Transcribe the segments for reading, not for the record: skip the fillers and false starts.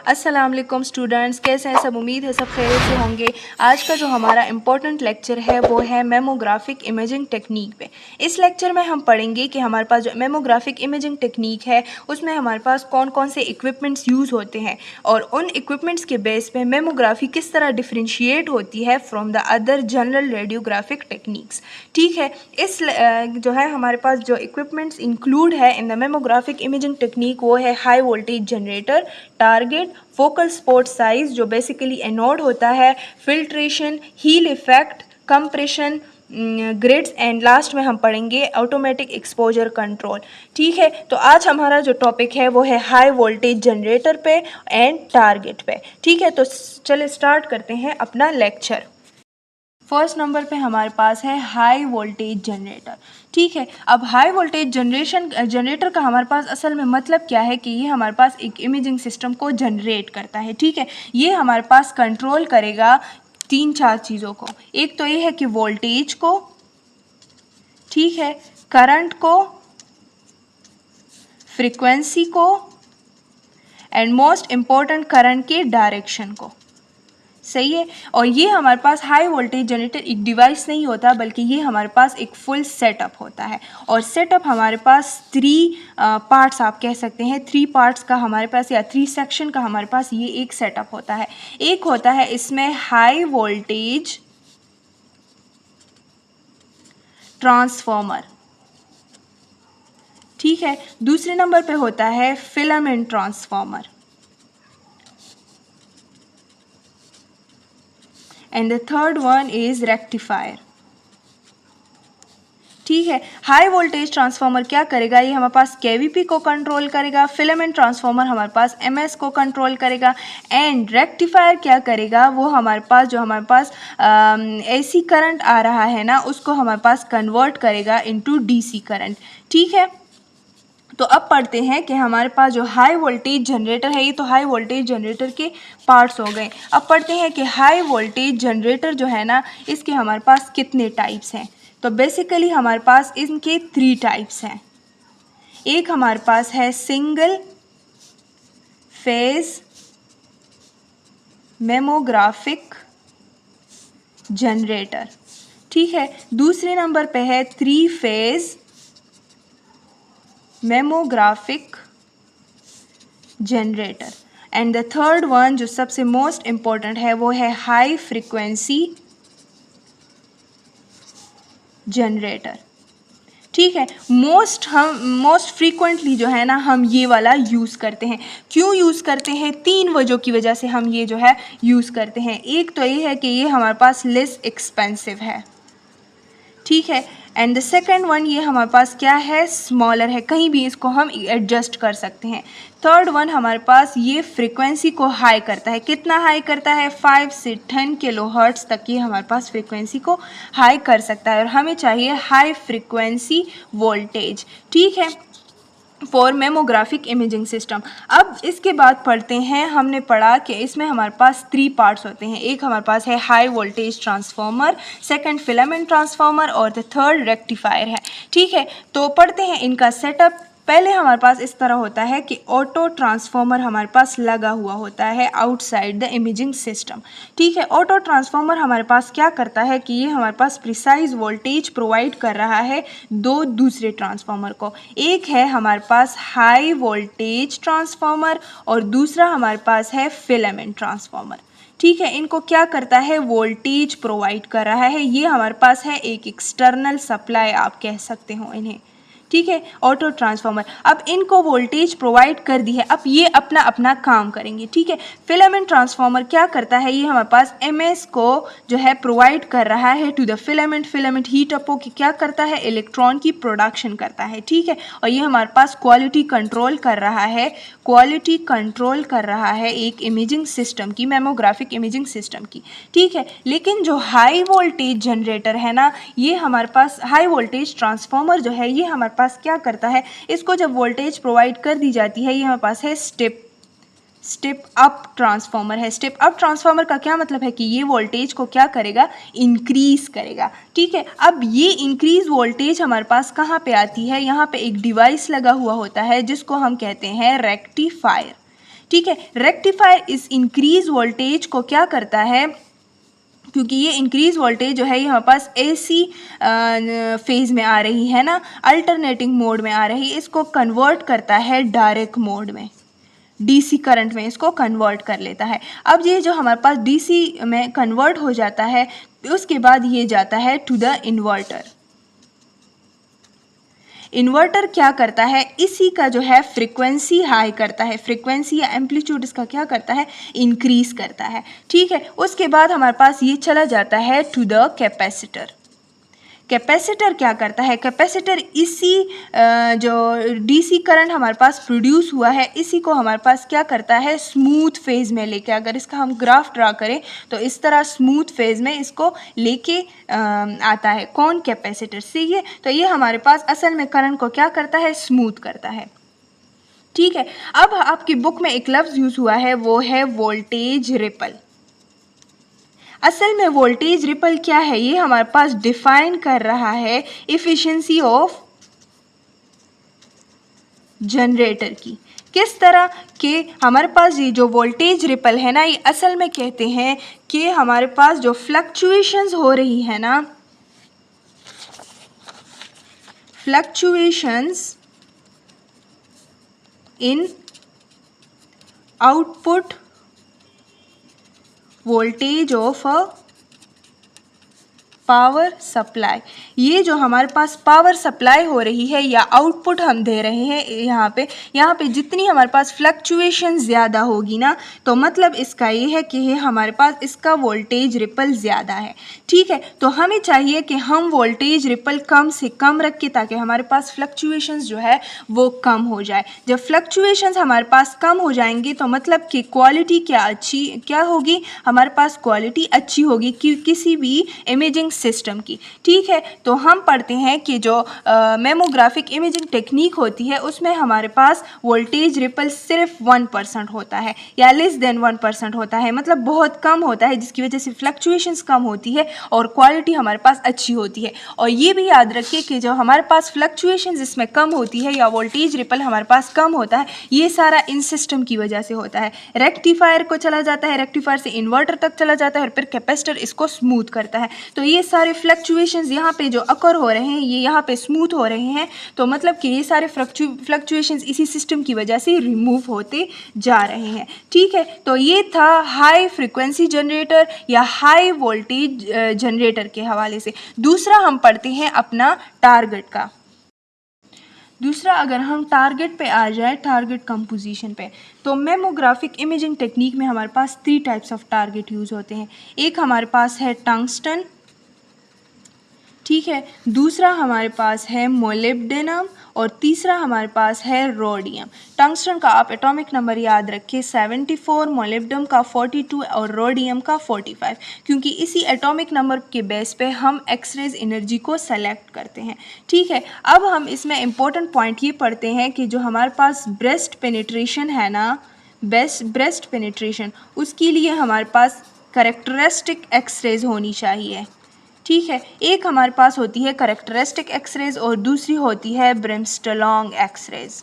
अस्सलाम वालेकुम स्टूडेंट्स, कैसे हैं सब? उम्मीद है सब खैरियत से होंगे। आज का जो हमारा इम्पोर्टेंट लेक्चर है वो है मेमोग्राफिक इमेजिंग टेक्निक पे। इस लेक्चर में हम पढ़ेंगे कि हमारे पास जो मेमोग्राफिक इमेजिंग टेक्निक है उसमें हमारे पास कौन कौन से इक्विपमेंट्स यूज़ होते हैं और उन इक्विपमेंट्स के बेस पे मेमोग्राफी किस तरह डिफ्रेंशिएट होती है from the other general radiographic techniques. ठीक है, इस जो है हमारे पास जो इक्विपमेंट्स इंक्लूड है in the mammographic imaging technique वो है high voltage generator, target, focal spot size जो बेसिकली एनोड होता है, filtration, heel effect, compression, grids and last में हम पढ़ेंगे ऑटोमेटिक एक्सपोजर कंट्रोल। ठीक है, तो आज हमारा जो टॉपिक है वो है हाई वोल्टेज जनरेटर पे एंड टारगेट पे। ठीक है, तो चले स्टार्ट करते हैं अपना लेक्चर। फर्स्ट नंबर पे हमारे पास है हाई वोल्टेज जनरेटर। ठीक है, अब हाई वोल्टेज जनरेटर का हमारे पास असल में मतलब क्या है कि ये हमारे पास एक इमेजिंग सिस्टम को जनरेट करता है। ठीक है, ये हमारे पास कंट्रोल करेगा 3-4 चीज़ों को। एक तो ये है कि वोल्टेज को, ठीक है, करंट को, फ्रीक्वेंसी को एंड मोस्ट इम्पोर्टेंट करंट के डायरेक्शन को। सही है, और ये हमारे पास हाई वोल्टेज जनरेटर एक डिवाइस नहीं होता बल्कि ये हमारे पास एक फुल सेटअप होता है। और सेटअप हमारे पास 3 पार्ट्स आप कह सकते हैं, 3 पार्ट्स का हमारे पास या 3 सेक्शन का हमारे पास ये एक सेटअप होता है। एक होता है इसमें हाई वोल्टेज ट्रांसफॉर्मर, ठीक है। दूसरे नंबर पे होता है filament transformer and the third one is rectifier. ठीक है, हाई वोल्टेज ट्रांसफार्मर क्या करेगा, ये हमारे पास केवीपी को कंट्रोल करेगा, फिलामेंट ट्रांसफार्मर हमारे पास एमएस को कंट्रोल करेगा एंड रेक्टिफायर क्या करेगा, वो हमारे पास जो हमारे पास एसी करंट आ रहा है ना उसको हमारे पास कन्वर्ट करेगा इनटू डीसी करंट। ठीक है, तो अब पढ़ते हैं कि हमारे पास जो हाई वोल्टेज जनरेटर है, ये तो हाई वोल्टेज जनरेटर के पार्ट्स हो गए। अब पढ़ते हैं कि हाई वोल्टेज जनरेटर जो है ना इसके हमारे पास कितने टाइप्स हैं। तो बेसिकली हमारे पास इनके 3 टाइप्स हैं। एक हमारे पास है सिंगल फेज मेमोग्राफिक जनरेटर, ठीक है। दूसरे नंबर पे है 3 phase mammographic generator and the third one जो सबसे मोस्ट इम्पॉर्टेंट है वो है हाई फ्रीक्वेंसी जनरेटर। ठीक है, मोस्ट फ्रीक्वेंटली जो है ना हम ये वाला यूज़ करते हैं। क्यों यूज़ करते हैं? 3 वजहों की वजह से हम ये जो है यूज़ करते हैं। एक तो ये है कि ये हमारे पास लेस एक्सपेंसिव है, ठीक है, एंड द सेकेंड वन ये हमारे पास क्या है, स्मॉलर है, कहीं भी इसको हम एडजस्ट कर सकते हैं। थर्ड वन हमारे पास ये फ्रीक्वेंसी को हाई करता है। कितना हाई करता है? 5 से 10 किलो हर्ट्ज़ तक ये हमारे पास फ्रीक्वेंसी को हाई कर सकता है और हमें चाहिए हाई फ्रीक्वेंसी वोल्टेज, ठीक है, फॉर मेमोग्राफिक इमेजिंग सिस्टम। अब इसके बाद पढ़ते हैं, हमने पढ़ा कि इसमें हमारे पास 3 पार्ट्स होते हैं। एक हमारे पास है high voltage transformer, second filament transformer और द थर्ड रेक्टिफायर है, ठीक है। तो पढ़ते हैं इनका सेटअप। पहले हमारे पास इस तरह होता है कि ऑटो ट्रांसफार्मर हमारे पास लगा हुआ होता है आउटसाइड द इमेजिंग सिस्टम, ठीक है। ऑटो ट्रांसफार्मर हमारे पास क्या करता है कि ये हमारे पास प्रिसाइज वोल्टेज प्रोवाइड कर रहा है 2 दूसरे ट्रांसफार्मर को। एक है हमारे पास हाई वोल्टेज ट्रांसफार्मर और दूसरा हमारे पास है फिलामेंट ट्रांसफार्मर, ठीक है। इनको क्या करता है? वोल्टेज प्रोवाइड कर रहा है। ये हमारे पास है एक एक्सटर्नल सप्लाई आप कह सकते हो इन्हें, ठीक है, ऑटो ट्रांसफार्मर। अब इनको वोल्टेज प्रोवाइड कर दी है, अब ये अपना अपना काम करेंगे, ठीक है। फिलामेंट ट्रांसफार्मर क्या करता है? ये हमारे पास एमएस को जो है प्रोवाइड कर रहा है to the filament. Filament heat up होकर क्या करता है? इलेक्ट्रॉन की प्रोडक्शन करता है, ठीक है। और ये हमारे पास क्वालिटी कंट्रोल कर रहा है, क्वालिटी कंट्रोल कर रहा है एक इमेजिंग सिस्टम की, मेमोग्राफिक इमेजिंग सिस्टम की, ठीक है। लेकिन जो हाई वोल्टेज जनरेटर है ना, ये हमारे पास हाई वोल्टेज ट्रांसफार्मर जो है ये हमारे पास क्या करता है, इसको जब वोल्टेज प्रोवाइड कर दी जाती है, ये हमारे पास है स्टेप अप ट्रांसफार्मर है। स्टेप अप ट्रांसफार्मर का क्या मतलब है कि ये वोल्टेज को क्या करेगा? इंक्रीज करेगा, ठीक है। अब ये इंक्रीज वोल्टेज हमारे पास कहाँ पे आती है? यहाँ पे एक डिवाइस लगा हुआ होता है जिसको हम कहते हैं रेक्टिफायर, ठीक है। रेक्टिफायर इस इंक्रीज वोल्टेज को क्या करता है, क्योंकि ये इंक्रीज वोल्टेज जो है ये हमारे पास AC फेज में आ रही है ना, अल्टरनेटिंग मोड में आ रही है, इसको कन्वर्ट करता है डायरेक्ट मोड में, DC करंट में इसको कन्वर्ट कर लेता है। अब ये जो हमारे पास DC में कन्वर्ट हो जाता है, उसके बाद ये जाता है टू द इन्वर्टर। इन्वर्टर क्या करता है, इसी का जो है फ्रीक्वेंसी हाई करता है, फ्रीक्वेंसी या एम्पलीट्यूड इसका क्या करता है, इंक्रीज करता है। ठीक है, उसके बाद हमारे पास ये चला जाता है टू द कैपेसिटर। कैपेसिटर क्या करता है, कैपेसिटर इसी जो DC करंट हमारे पास प्रोड्यूस हुआ है इसी को हमारे पास क्या करता है, स्मूथ फेज में लेके, अगर इसका हम ग्राफ ड्रा करें तो इस तरह स्मूथ फेज में इसको लेके आता है। कौन, कैपेसिटर से ये, तो ये हमारे पास असल में करंट को क्या करता है, स्मूथ करता है। ठीक है, अब आपकी बुक में एक लफ्ज़ यूज़ हुआ है वो है वोल्टेज रिपल। असल में वोल्टेज रिपल क्या है, ये हमारे पास डिफाइन कर रहा है इफिशिएंसी ऑफ जनरेटर की। किस तरह के हमारे पास ये जो वोल्टेज रिपल है ना, ये असल में कहते हैं कि हमारे पास जो फ्लक्चुएशंस हो रही है ना, fluctuations in output voltage of a power supply, ये जो हमारे पास पावर सप्लाई हो रही है या आउटपुट हम दे रहे हैं यहाँ पे जितनी हमारे पास फ्लक्चुएशन ज़्यादा होगी ना, तो मतलब इसका ये है कि ये हमारे पास इसका वोल्टेज रिपल ज़्यादा है। ठीक है, तो हमें चाहिए कि हम वोल्टेज रिपल कम से कम रखें ताकि हमारे पास फ्लक्चुएशंस जो है वो कम हो जाए। जब फ्लक्चुएशंस हमारे पास कम हो जाएंगी तो मतलब कि क्वालिटी क्या होगी, हमारे पास क्वालिटी अच्छी होगी कि किसी भी इमेजिंग सिस्टम की। ठीक है, तो हम पढ़ते हैं कि जो मेमोग्राफिक इमेजिंग टेक्निक होती है उसमें हमारे पास वोल्टेज रिपल सिर्फ 1% होता है या लेस देन 1% होता है, मतलब बहुत कम होता है, जिसकी वजह से फ्लक्चुएशंस कम होती है और क्वालिटी हमारे पास अच्छी होती है। और ये भी याद रखिए कि जो हमारे पास फ्लक्चुएशंस इसमें कम होती है या वोल्टेज रिपल हमारे पास कम होता है, ये सारा इन सिस्टम की वजह से होता है। रेक्टिफायर को चला जाता है, रेक्टिफायर से इन्वर्टर तक चला जाता है और फिर कैपेसिटर इसको स्मूथ करता है। तो ये सारे फ्लक्चुएशंस यहाँ पे जो अकर हो रहे हैं ये यहाँ पे स्मूथ हो रहे हैं, तो मतलब कि ये सारे फ्लक्चुएशंस इसी सिस्टम की वजह से रिमूव होते जा रहे हैं। ठीक है, तो ये था हाई फ्रीक्वेंसी जनरेटर या हाई वोल्टेज जनरेटर के हवाले से। दूसरा हम पढ़ते हैं अपना टारगेट का। दूसरा अगर हम टारगेट पे आ जाए, टारगेट कंपोजिशन पे, तो मेमोग्राफिक इमेजिंग टेक्निक में हमारे पास 3 टाइप्स ऑफ टारगेट यूज़ होते हैं। एक हमारे पास है टंगस्टन, ठीक है, दूसरा हमारे पास है मोलिब्डेनम और तीसरा हमारे पास है रोडियम। टंगस्टन का आप एटॉमिक नंबर याद रखें 74, मोलिब्डेनम का 42 और रोडियम का 45, क्योंकि इसी एटॉमिक नंबर के बेस पे हम एक्सरेज एनर्जी को सेलेक्ट करते हैं। ठीक है, अब हम इसमें इम्पोर्टेंट पॉइंट ये पढ़ते हैं कि जो हमारे पास ब्रेस्ट पेनिट्रेशन है ना, ब्रेस्ट पेनिट्रेशन, उसके लिए हमारे पास करेक्टरिस्टिक एक्सरेज होनी चाहिए। ठीक है, एक हमारे पास होती है करेक्टरिस्टिक एक्सरेज और दूसरी होती है ब्रिमस्टलॉन्ग एक्सरेज।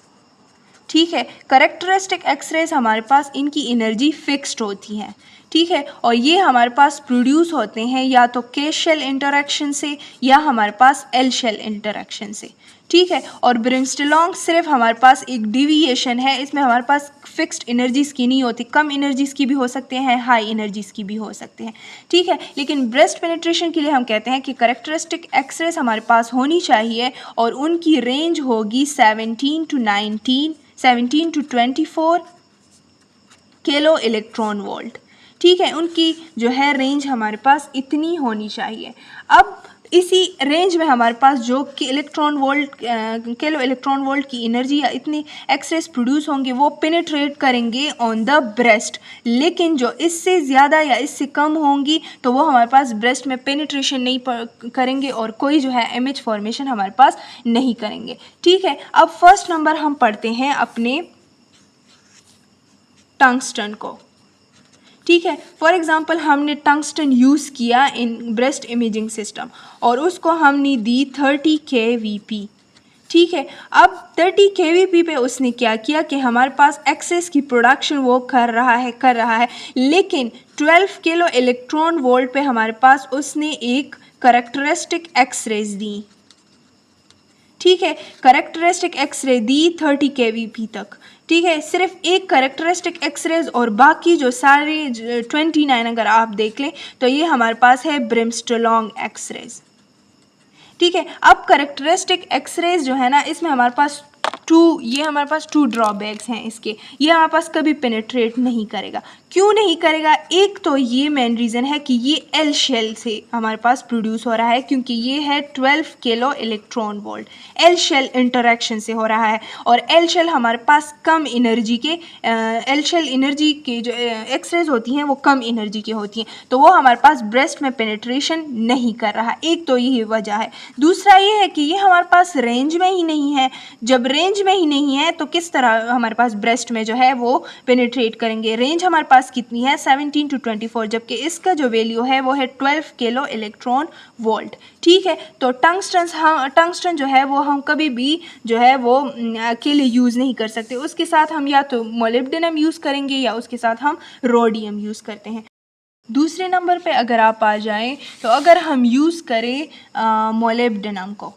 ठीक है, करेक्टरिस्टिक एक्सरेज हमारे पास इनकी एनर्जी फिक्स्ड होती है। ठीक है, और ये हमारे पास प्रोड्यूस होते हैं या तो के शेल इंटरेक्शन से या हमारे पास एल शेल इंटरेक्शन से। ठीक है, और ब्रिमस्टलॉन्ग सिर्फ हमारे पास एक डिविएशन है, इसमें हमारे पास फिक्स्ड एनर्जीज़ की नहीं होती, कम एनर्जीज़ की भी हो सकते हैं, हाई एनर्जीज़ की भी हो सकते हैं। ठीक है, लेकिन ब्रेस्ट पेनिट्रेशन के लिए हम कहते हैं कि करेक्टरिस्टिक एक्सरेज हमारे पास होनी चाहिए और उनकी रेंज होगी 17 to 24 किलो इलेक्ट्रॉन वोल्ट। ठीक है, उनकी जो है रेंज हमारे पास इतनी होनी चाहिए। अब इसी रेंज में हमारे पास जो किलो इलेक्ट्रॉन वोल्ट की एनर्जी या इतनी एक्सरेज प्रोड्यूस होंगे वो पेनिट्रेट करेंगे ऑन द ब्रेस्ट, लेकिन जो इससे ज़्यादा या इससे कम होंगी तो वो हमारे पास ब्रेस्ट में पेनिट्रेशन नहीं करेंगे और कोई जो है इमेज फॉर्मेशन हमारे पास नहीं करेंगे। ठीक है, अब फर्स्ट नंबर हम पढ़ते हैं अपने टंगस्टन को। ठीक है, फॉर एग्ज़ाम्पल हमने टंगस्टन यूज़ किया इन ब्रेस्ट इमेजिंग सिस्टम और उसको हमने दी 30 kVp। ठीक है। अब 30 kVp पे उसने क्या किया कि हमारे पास एक्सेस की प्रोडक्शन वो कर रहा है, लेकिन 12 किलो इलेक्ट्रॉन वोल्ट पे हमारे पास उसने एक करेक्टरिस्टिक एक्सरेज दी। ठीक है, करेक्टरिस्टिक एक्सरे दी 30 kVp तक। ठीक है, सिर्फ एक करेक्टरिस्टिक एक्सरेज और बाकी जो सारे 29 अगर आप देख लें तो ये हमारे पास है ब्रिमस्टोलॉन्ग एक्सरेज। ठीक है, अब करेक्टरिस्टिक एक्सरेज जो है ना, इसमें हमारे पास हमारे पास टू ड्रॉबैक्स हैं इसके। ये हमारे पास कभी पेनिट्रेट नहीं करेगा। क्यों नहीं करेगा? एक तो ये मेन रीज़न है कि ये एल शेल से हमारे पास प्रोड्यूस हो रहा है, क्योंकि ये है 12 kilo electron volt. L shell interaction से हो रहा है और एल शेल हमारे पास कम एनर्जी के एल शेल एनर्जी के जो एक्सरेज होती हैं वो कम एनर्जी की होती हैं, तो वो हमारे पास ब्रेस्ट में पेनिट्रेशन नहीं कर रहा। एक तो यही वजह है। दूसरा ये है कि ये हमारे पास रेंज में ही नहीं है। जब रेंज में ही नहीं है तो किस तरह हमारे पास ब्रेस्ट में जो है वो पेनिट्रेट करेंगे। रेंज हमारे पास कितनी है? 17 to 24, जबकि इसका जो वैल्यू है वो है 12 किलो इलेक्ट्रॉन वोल्ट। ठीक है, तो टंगस्टन जो है वो हम कभी भी जो है वो अकेले यूज़ नहीं कर सकते। उसके साथ हम या तो मोलिब्डेनम यूज़ करेंगे या उसके साथ हम रोडियम यूज़ करते हैं। दूसरे नंबर पे अगर आप आ जाएं तो अगर हम यूज़ करें मोलिब्डेनम को,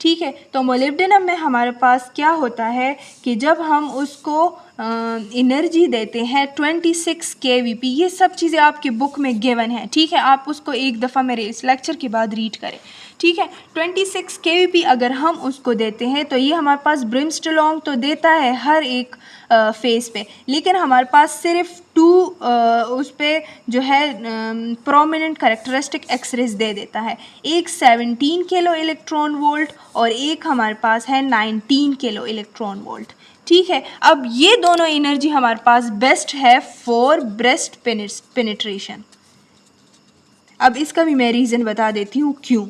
ठीक है, तो मोलिब्डेनम में हमारे पास क्या होता है कि जब हम उसको एनर्जी देते हैं 26 kVp, ये सब चीज़ें आपकी बुक में गिवन है। ठीक है, आप उसको एक दफ़ा मेरे इस लेक्चर के बाद रीड करें। ठीक है, 26 kVp अगर हम उसको देते हैं तो ये हमारे पास ब्रिमस्टोलॉन्ग तो देता है हर एक फेस पे, लेकिन हमारे पास सिर्फ उस पर जो है प्रोमिनेंट करेक्टरिस्टिक एक्सरेज दे देता है। एक 17 किलो इलेक्ट्रॉन वोल्ट और एक हमारे पास है 19 किलो इलेक्ट्रॉन वोल्ट। ठीक है, अब ये दोनों एनर्जी हमारे पास बेस्ट है फॉर ब्रेस्ट पेनिट्रेशन। अब इसका भी मैं रीज़न बता देती हूँ क्यों।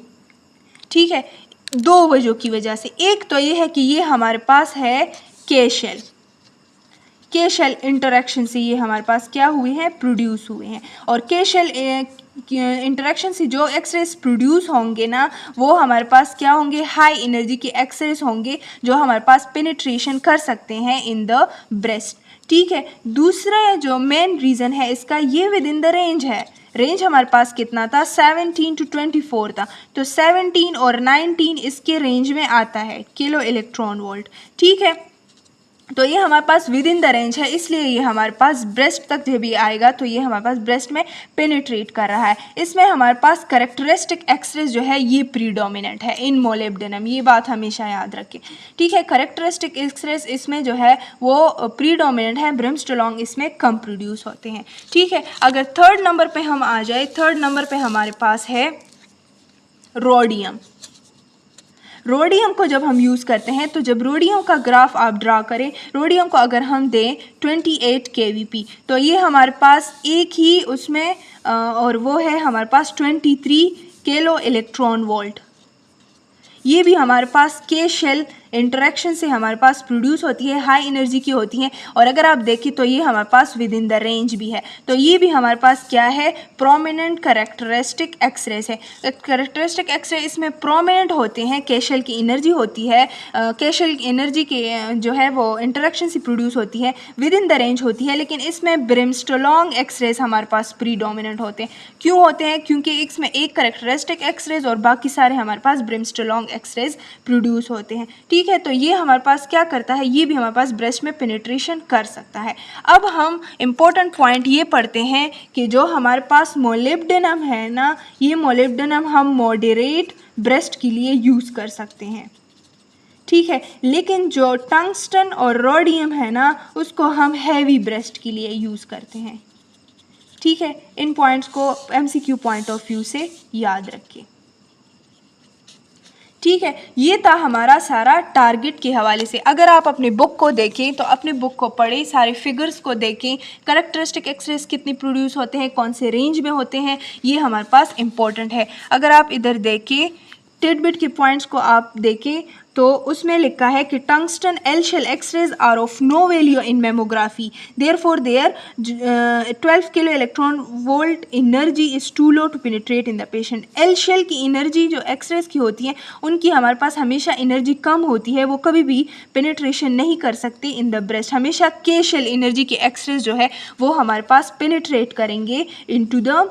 ठीक है, दो वजहों की वजह से। एक तो ये है कि ये हमारे पास है के शेल इंटरेक्शन से ये हमारे पास क्या हुए हैं? प्रोड्यूस हुए हैं। और के शेल इंटरेक्शन से जो एक्सरेज प्रोड्यूस होंगे ना, वो हमारे पास क्या होंगे? हाई एनर्जी के एक्सरेज होंगे जो हमारे पास पेनिट्रेशन कर सकते हैं इन द ब्रेस्ट। ठीक है, दूसरा जो मेन रीज़न है इसका, ये विद इन द रेंज है। रेंज हमारे पास कितना था? 17 to 24 था, तो 17 और 19 इसके रेंज में आता है किलो इलेक्ट्रॉन वोल्ट। ठीक है, तो ये हमारे पास विद इन द रेंज है, इसलिए ये हमारे पास ब्रेस्ट तक जब भी आएगा तो ये हमारे पास ब्रेस्ट में पेनिट्रेट कर रहा है। इसमें हमारे पास करेक्टरिस्टिक एक्सरेज जो है ये प्रीडोमिनेंट है इन मोलिब्डेनम, ये बात हमेशा याद रखें। ठीक है, करेक्टरिस्टिक एक्सरेज इसमें जो है वो प्रीडोमिनेंट है, ब्रिमस्टोलॉन्ग इसमें कम प्रोड्यूस होते हैं। ठीक है, अगर थर्ड नंबर पे हम आ जाए, थर्ड नंबर पे हमारे पास है रोडियम। रोडियम को जब हम यूज़ करते हैं तो जब रोडियम का ग्राफ आप ड्रा करें, रोडियम को अगर हम दें 28 kVp तो ये हमारे पास एक ही उसमें और वो है हमारे पास 23 किलो इलेक्ट्रॉन वोल्ट। ये भी हमारे पास के शेल इंटरेक्शन से हमारे पास प्रोड्यूस होती है, हाई एनर्जी की होती हैं। और अगर आप देखें तो ये हमारे पास विद इन द रेंज भी है, तो ये भी हमारे पास क्या है? प्रोमिनेंट करेक्टरिस्टिक एक्सरेज है। करेक्टरिस्टिक एक्सरे इसमें प्रोमिनेंट होते हैं, के शेल की एनर्जी होती है, के शेल एनर्जी के जो है वो इंटरेक्शन से प्रोड्यूस होती है, विद इन द रेंज होती है, लेकिन इसमें ब्रिमस्टोलॉन्ग एक्सरेज हमारे पास प्रीडोमिनेंट होते हैं। क्यों होते हैं? क्योंकि इसमें एक करेक्टरिस्टिक एक्सरेज और बाकी सारे हमारे पास ब्रिमस्टोलॉन्ग एक्सरेज प्रोड्यूस होते हैं। ठीक है, तो ये हमारे पास क्या करता है? ये भी हमारे पास ब्रेस्ट में पेनिट्रेशन कर सकता है। अब हम इम्पोर्टेंट पॉइंट ये पढ़ते हैं कि जो हमारे पास मोलिब्डेनम है ना, ये मोलिब्डेनम हम मॉडरेट ब्रेस्ट के लिए यूज़ कर सकते हैं। ठीक है, लेकिन जो टंगस्टन और रोडियम है ना, उसको हम हैवी ब्रेस्ट के लिए यूज़ करते हैं। ठीक है, इन पॉइंट्स को MCQ पॉइंट ऑफ व्यू से याद रखिए। ठीक है, ये था हमारा सारा टारगेट के हवाले से। अगर आप अपनी बुक को देखें तो अपनी बुक को पढ़ें, सारे फिगर्स को देखें, करेक्टरिस्टिक एक्सरेज कितनी प्रोड्यूस होते हैं, कौन से रेंज में होते हैं, ये हमारे पास इम्पोर्टेंट है। अगर आप इधर देखें टिडबिट के पॉइंट्स को आप देखें तो उसमें लिखा है कि tungsten L shell X rays are of no value in mammography, therefore there 12 kilo electron volt energy is too low to penetrate in the patient. L shell की एनर्जी जो एक्सरेज की होती है उनकी हमारे पास हमेशा एनर्जी कम होती है, वो कभी भी पेनिट्रेशन नहीं कर सकती इन द ब्रेस्ट। हमेशा के शेल एनर्जी के एक्सरेज जो है वो हमारे पास पेनिट्रेट करेंगे इनटू द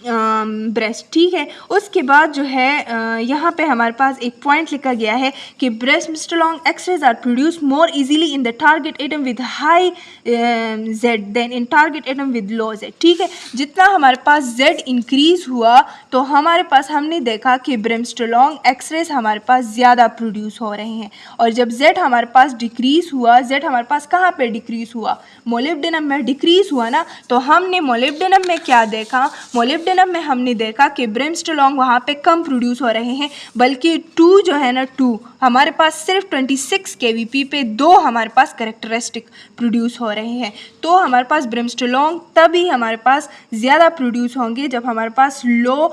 ब्रेस्ट। ठीक है, उसके बाद जो है यहाँ पे हमारे पास एक पॉइंट लिखा गया है कि bremsstrahlung x-rays are produce more easily in the target atom with high Z than in target atom with low Z. ठीक है, जितना हमारे पास जेड इंक्रीज हुआ तो हमारे पास हमने देखा कि ब्रेस्टोलॉन्ग एक्सरेज हमारे पास ज़्यादा प्रोड्यूस हो रहे हैं, और जब जेड हमारे पास डिक्रीज हुआ, जेड हमारे पास कहाँ पे डिक्रीज हुआ, मोलिब्डेनम में डिक्रीज हुआ ना, तो हमने मोलिब्डेनम में क्या देखा, मोलिब्डेनम में हमने देखा कि ब्रेस्टोलॉन्ग वहाँ पे कम प्रोड्यूस हो रहे हैं, बल्कि 2 जो है ना 2 हमारे पास सिर्फ 26 केवीपी पे 2 हमारे पास कैरेक्टरिस्टिक प्रोड्यूस हो रहे हैं। तो हमारे पास ब्रेस्टोलॉन्ग तभी हमारे पास ज़्यादा प्रोड्यूस होंगे जब हमारे पास लो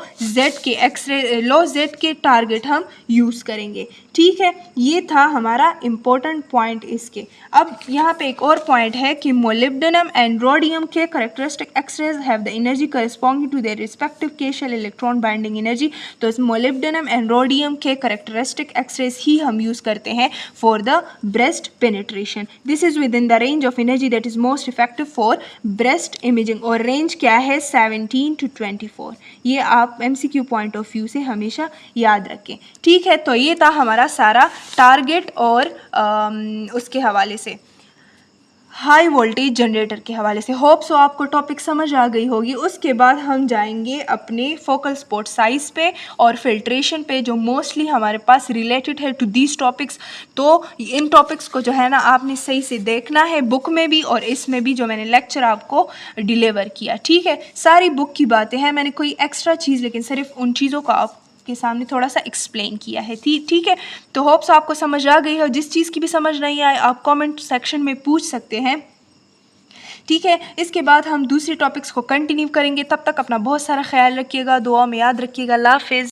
जेड के टारगेट हम यूज़ करेंगे। ठीक है, ये था हमारा इम्पोर्टेंट पॉइंट इसके। अब यहाँ पे एक और पॉइंट है कि मोलिब्डेनम एंड रोडियम के characteristic x-rays have the energy corresponding to their respective K shell electron binding energy. तो इस मोलिब्डेनम एंड रोडियम के कैरेक्टरिस्टिक एक्सरेज ही हम यूज़ करते हैं for the breast penetration. This is within the range of energy that is most effective for breast imaging, और range क्या है 17 to 24। ये आप MCQ पॉइंट ऑफ व्यू से हमेशा याद रखें। ठीक है, तो ये था हमारा सारा टारगेट और उसके हवाले से हाई वोल्टेज जनरेटर के हवाले से। होप सो आपको टॉपिक समझ आ गई होगी। उसके बाद हम जाएंगे अपने फोकल स्पॉट साइज पे और फिल्ट्रेशन पे, जो मोस्टली हमारे पास रिलेटेड है टू दीज टॉपिक्स। तो इन टॉपिक्स को जो है ना आपने सही से देखना है, बुक में भी और इसमें भी जो मैंने लेक्चर आपको डिलीवर किया। ठीक है, सारी बुक की बातें हैं, मैंने कोई एक्स्ट्रा चीज़ लेकिन सिर्फ उन चीज़ों को आप के सामने थोड़ा सा एक्सप्लेन किया है। ठीक है, तो होप्स आपको समझ आ गई है। जिस चीज़ की भी समझ नहीं आए आप कमेंट सेक्शन में पूछ सकते हैं। ठीक है, इसके बाद हम दूसरे टॉपिक्स को कंटिन्यू करेंगे। तब तक अपना बहुत सारा ख्याल रखिएगा, दुआ में याद रखिएगा। अल्लाह हाफ़िज़।